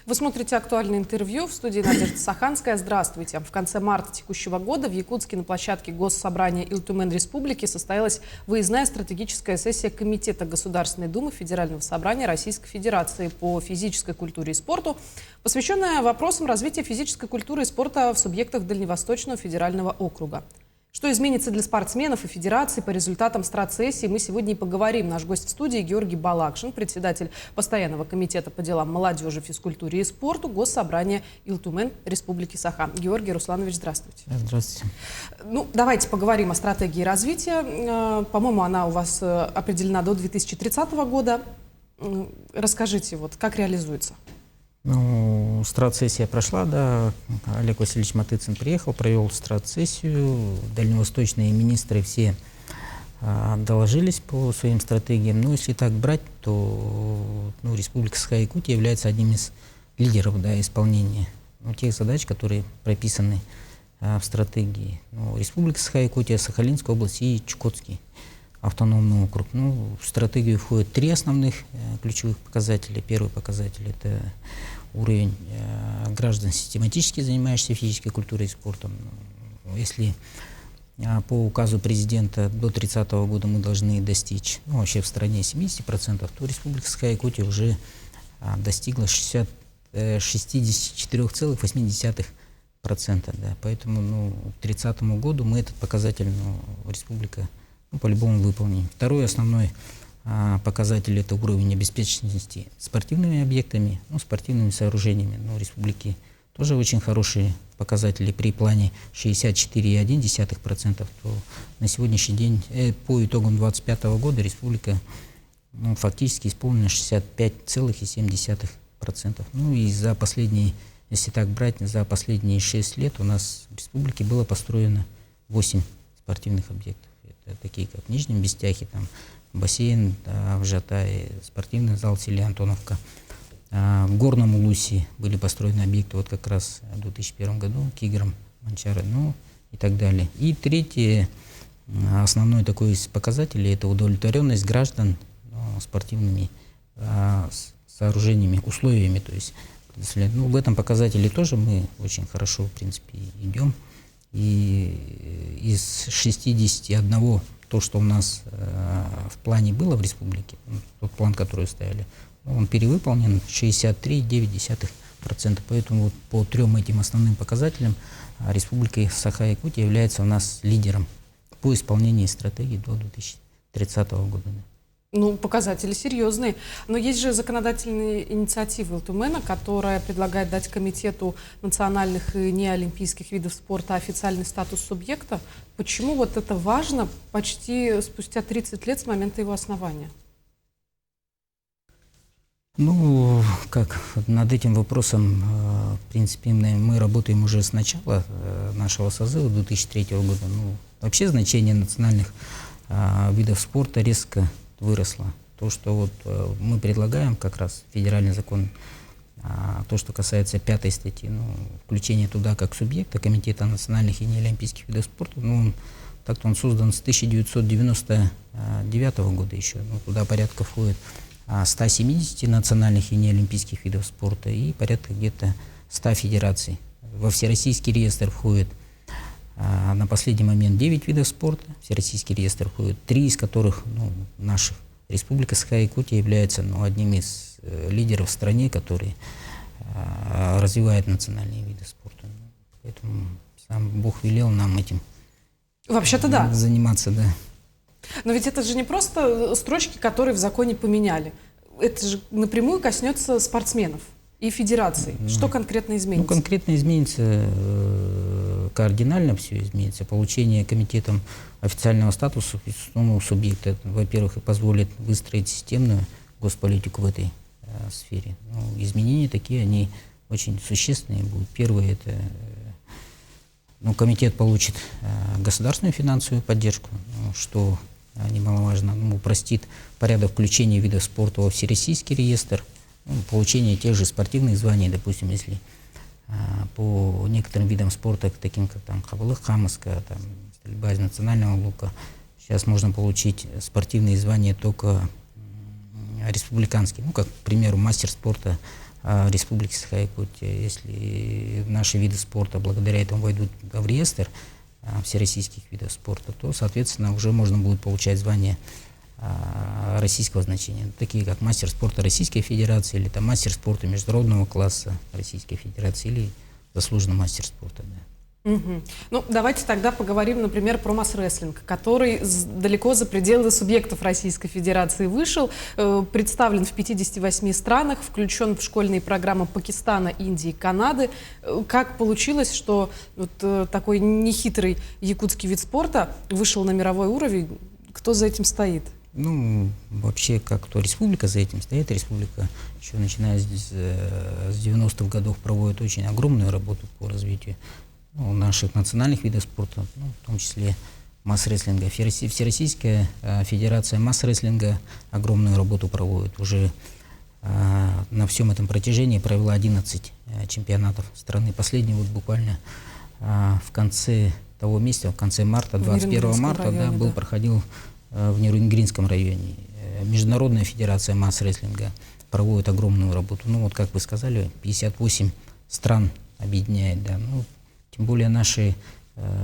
Вы смотрите «Актуальное интервью», в студии Надежда Саханская. Здравствуйте. В конце марта текущего года в Якутске на площадке Госсобрания Илтумен Республики состоялась выездная стратегическая сессия Комитета Государственной Думы Федерального собрания Российской Федерации по физической культуре и спорту, посвященная вопросам развития физической культуры и спорта в субъектах Дальневосточного федерального округа. Что изменится для спортсменов и федераций по результатам страт-сессии, мы сегодня и поговорим. Наш гость в студии Георгий Балакшин, председатель Постоянного комитета по делам молодежи, физкультуре и спорту Госсобрания Илтумен Республики Саха. Георгий Русланович, здравствуйте. Здравствуйте. Давайте поговорим о стратегии развития. По-моему, она у вас определена до 2030 года. Расскажите, как реализуется? Страт-сессия прошла, да. Олег Васильевич Матыцин приехал, провел страт-сессию. Дальневосточные министры все доложились по своим стратегиям. Но если так брать, то Республика Саха-Якутия является одним из лидеров исполнения тех задач, которые прописаны в стратегии. Республика Саха-Якутия, Сахалинская область и Чукотский автономный округ. В стратегию входят три основных ключевых показателя. Первый показатель – это уровень граждан, систематически занимающихся физической культурой и спортом. Если по указу президента до 30 года мы должны достичь вообще в стране 70%, то Республика Саха-Якутия уже достигла 64,8%. Да. Поэтому к 30 году мы этот показатель республика по-любому выполним. Второй основной показатель – это уровень обеспеченности спортивными объектами, спортивными сооружениями. Республики тоже очень хорошие показатели. При плане 64,1%, то на сегодняшний день, по итогам 2025 года, республика фактически исполнена 65,7%. И за последние, если так брать, за последние 6 лет у нас в республике было построено 8 спортивных объектов. Это такие, как в Нижнем Бестяхе, бассейн в Жатае, спортивный зал в селе Антоновка. В Горном Улусе были построены объекты как раз в 2001 году, Кигром, Манчары, и так далее. И третий, основной такой из показателей – это удовлетворенность граждан спортивными сооружениями, условиями. То есть, в этом показателе тоже мы очень хорошо, в принципе, идем. И из 61, то, что у нас в плане было в республике, тот план, который ставили, он перевыполнен 63,9%. Поэтому по трем этим основным показателям Республика Саха-Якутия является у нас лидером по исполнению стратегии до 2030 года. Показатели серьезные. Но есть же законодательные инициативы Илтумена, которая предлагает дать Комитету национальных и неолимпийских видов спорта официальный статус субъекта. Почему это важно почти спустя 30 лет с момента его основания? Над этим вопросом, в принципе, мы работаем уже с начала нашего созыва 2003 года. Вообще значение национальных видов спорта резко выросло. То, что мы предлагаем, как раз федеральный закон, то, что касается 5 статьи, включение туда как субъекта Комитета национальных и неолимпийских видов спорта, он создан с 1999 года еще. Туда порядка входит 170 национальных и неолимпийских видов спорта и порядка где-то 100 федераций. Во Всероссийский реестр входит на последний момент 9 видов спорта. Всероссийский реестр входит 3 из которых наших. Республика Саха-Якутия является одним из лидеров в стране, который развивает национальные виды спорта. Поэтому сам Бог велел нам этим заниматься. Да. Но ведь это же не просто строчки, которые в законе поменяли. Это же напрямую коснется спортсменов и федераций. Что конкретно изменится? Конкретно изменится, кардинально все изменится. Получение комитетом официального статуса конституционного субъекта, во-первых, и позволит выстроить системную госполитику в этой сфере. Изменения такие, они очень существенные будут. Первое, это комитет получит государственную финансовую поддержку, что немаловажно, упростит порядок включения видов спорта во Всероссийский реестр, получение тех же спортивных званий, допустим, если по некоторым видам спорта, таким как хабалык, хамыска, стрельба из национального лука, сейчас можно получить спортивные звания только республиканские, как, к примеру, мастер спорта Республики Саха-Якутия. Если наши виды спорта благодаря этому войдут в реестр всероссийских видов спорта, то, соответственно, уже можно будет получать звание российского значения, такие как мастер спорта Российской Федерации, или там мастер спорта международного класса Российской Федерации, или заслуженный мастер спорта. Да. Мгм. Ну, давайте тогда поговорим, например, про масс-рестлинг, который далеко за пределы субъектов Российской Федерации вышел, представлен в 58 странах, включен в школьные программы Пакистана, Индии, Канады. Как получилось, что вот такой нехитрый якутский вид спорта вышел на мировой уровень? Кто за этим стоит? Ну, вообще, как то республика за этим стоит. Республика еще начиная с 90-х годов проводит очень огромную работу по развитию наших национальных видов спорта, в том числе масс-рестлинга. Всероссийская федерация масс-рестлинга огромную работу проводит. Уже на всем этом протяжении провела 11 чемпионатов страны. Последний вот буквально в конце того месяца, в конце марта, 21 марта, районе, да, проходил в Нерюнгринском районе. Международная федерация масс-рестлинга проводит огромную работу. Ну вот, как вы сказали, 58 стран объединяет, да. Ну, тем более наши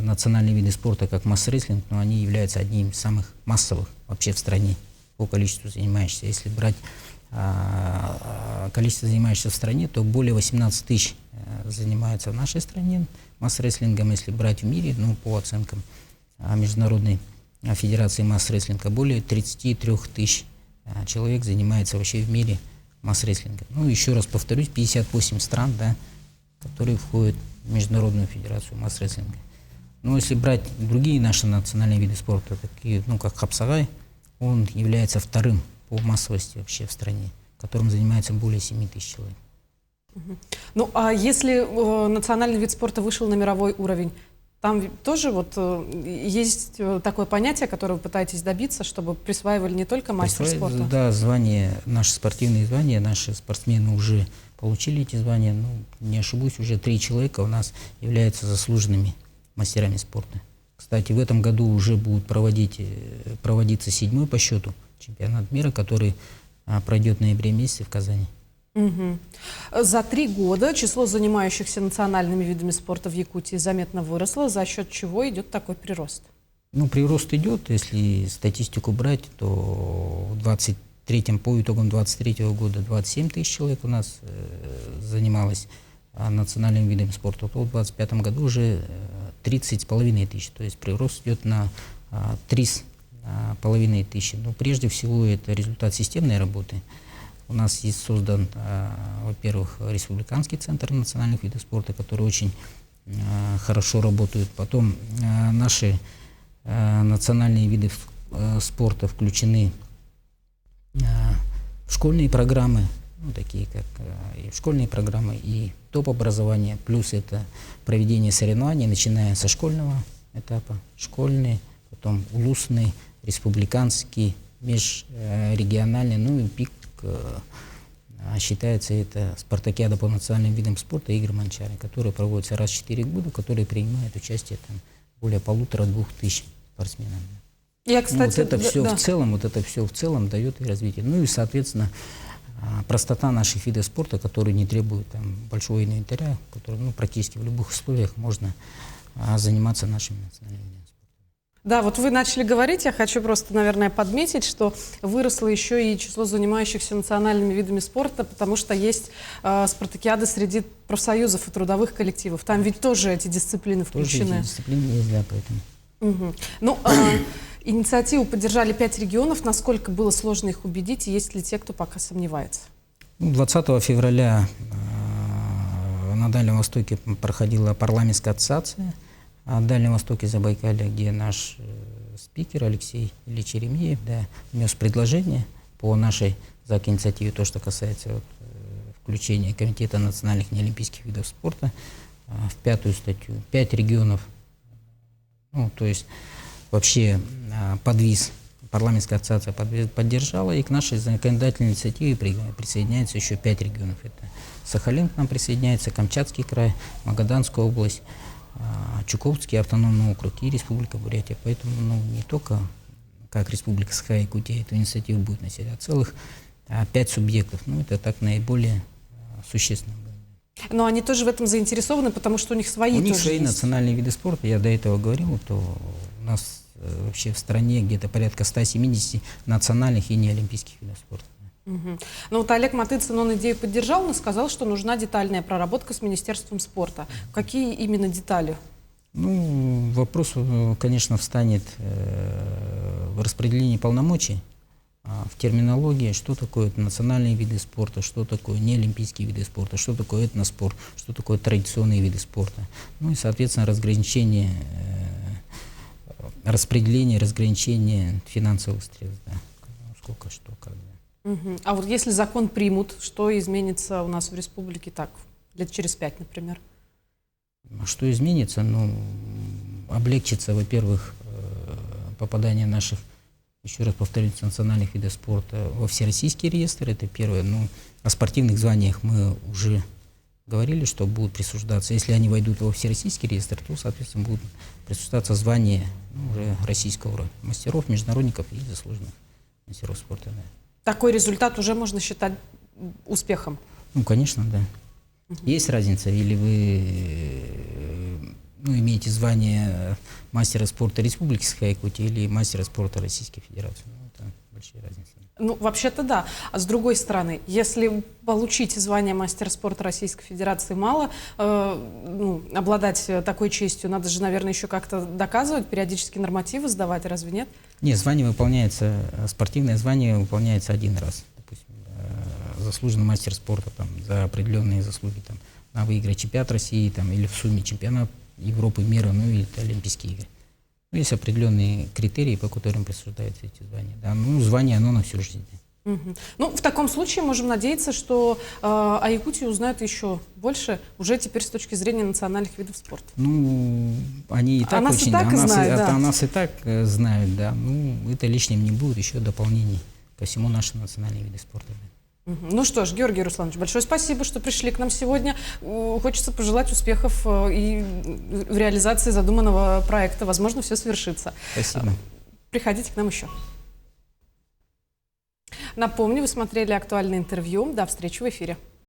национальные виды спорта, как масс-рестлинг, но они являются одним из самых массовых вообще в стране по количеству занимающихся. Если брать количество занимающихся в стране, то более 18 тысяч занимаются в нашей стране масс-рестлингом. Если брать в мире, ну, по оценкам Международной Федерации масс-рестлинга, более 33 тысяч человек занимается вообще в мире масс-рестлингом. Ну, еще раз повторюсь, 58 стран, да, которые входят в Международную Федерацию масс-рестлинга. Но если брать другие наши национальные виды спорта, такие, ну, как хапсагай, он является вторым по массовости вообще в стране, которым занимается более 7 тысяч человек. Ну, а если национальный вид спорта вышел на мировой уровень, там тоже вот есть такое понятие, которое вы пытаетесь добиться, чтобы присваивали не только мастер спорта? Да, звания, наши спортивные звания, наши спортсмены уже получили эти звания. Ну, не ошибусь, уже 3 человека у нас являются заслуженными мастерами спорта. Кстати, в этом году уже будет проводиться 7-й по счету чемпионат мира, который пройдет в ноябре месяце в Казани. Угу. За 3 года число занимающихся национальными видами спорта в Якутии заметно выросло, за счет чего идет такой прирост? Ну, прирост идет, если статистику брать, то по итогам 23 года 27 тысяч человек у нас занималось национальным видом спорта, то в 25 году уже 30,5 тысяч, то есть прирост идет на 3,5 тысячи. Но прежде всего это результат системной работы. У нас есть создан, во-первых, Республиканский центр национальных видов спорта, который очень хорошо работает. Потом наши национальные виды спорта включены в школьные программы, ну, такие как и школьные программы, и топ-образование. Плюс это проведение соревнований, начиная со школьного этапа, школьный, потом улусный, республиканский, межрегиональный, ну и пик считается это спартакиада по национальным видам спорта игры Манчары, которые проводятся раз в 4 года, в которые принимают участие там более 1500-2000 спортсменов. Я, кстати, вот это все в целом дает и развитие. Ну и, соответственно, простота наших видов спорта, которые не требуют там большого инвентаря, которые, ну, практически в любых условиях можно заниматься нашими национальными видами спорта. Да, вот вы начали говорить, я хочу просто, наверное, подметить, что выросло еще и число занимающихся национальными видами спорта, потому что есть спартакиады среди профсоюзов и трудовых коллективов. Там ведь тоже эти дисциплины включены. Тоже эти дисциплины есть, да, поэтому. Угу. Ну, инициативу поддержали 5 регионов. Насколько было сложно их убедить, и есть ли те, кто пока сомневается? 20 февраля на Дальнем Востоке проходила парламентская ассоциация о Дальнем Востоке Забайкалья, где наш спикер Алексей Ильич Еремеев, да, внес предложение по нашей инициативе, то, что касается включения Комитета национальных неолимпийских видов спорта в 5-ю статью. 5 регионов, ну, то есть вообще подвиз, парламентская ассоциация поддержала, и к нашей законодательной инициативе присоединяется еще 5 регионов. Это Сахалин к нам присоединяется, Камчатский край, Магаданская область, Чуковский автономный округ и Республика Бурятия. Поэтому, ну, не только как Республика Саха-Якутия эту инициативу будет носить, а целых 5 субъектов. Ну, это так наиболее существенным. Но они тоже в этом заинтересованы, потому что у них свои У них тоже свои есть. национальные виды спорта. Я до этого говорил, то у нас вообще в стране где-то порядка 170 национальных и неолимпийских видов спорта. Мгм. Ну вот Олег Матыцын, он идею поддержал, но сказал, что нужна детальная проработка с Министерством спорта. Какие именно детали? Ну, вопрос, конечно, встанет в распределении полномочий, в терминологии, что такое национальные виды спорта, что такое неолимпийские виды спорта, что такое этноспорт, что такое традиционные виды спорта. Ну и, соответственно, разграничение, распределение, разграничение финансовых средств. Да. Сколько что, как бы. Мгм. А вот если закон примут, что изменится у нас в республике так, лет через 5, например? Что изменится? Ну, облегчится, во-первых, попадание наших, еще раз повторюсь, национальных видов спорта во всероссийский реестр, это первое. Ну, о спортивных званиях мы уже говорили, что будут присуждаться. Если они войдут во всероссийский реестр, то, соответственно, будут присуждаться звания уже российского уровня. Мастеров, международников и заслуженных мастеров спорта. Да. Такой результат уже можно считать успехом. Ну, конечно, да. Есть разница, или вы имеете звание мастера спорта Республики Саха-Якутия или мастера спорта Российской Федерации. Ну, это большие разницы. Ну, вообще-то да. А с другой стороны, если получить звание мастера спорта Российской Федерации мало, обладать такой честью, надо же, наверное, еще как-то доказывать, периодически нормативы сдавать, разве нет? Нет, звание выполняется, спортивное звание выполняется один раз. Допустим, заслуженный мастер спорта там, за определенные заслуги там, на выиграть чемпионат России там, или в сумме чемпионат Европы, мира, ну или Олимпийские игры. Ну, есть определенные критерии, по которым присуждаются эти звания. Да. Ну, звание оно на всю жизнь. Мгм. Ну, в таком случае можем надеяться, что о Якутии узнают еще больше, уже теперь с точки зрения национальных видов спорта. Ну, они и так нас и очень... так знают, да. О нас и так знают, да. Ну, это лишним не будет, еще дополнений ко всему нашим национальным видам спорта. Да. Мгм. Ну что ж, Георгий Русланович, большое спасибо, что пришли к нам сегодня. Хочется пожелать успехов и в реализации задуманного проекта. Возможно, все свершится. Спасибо. Приходите к нам еще. Напомню, вы смотрели актуальное интервью. До встречи в эфире.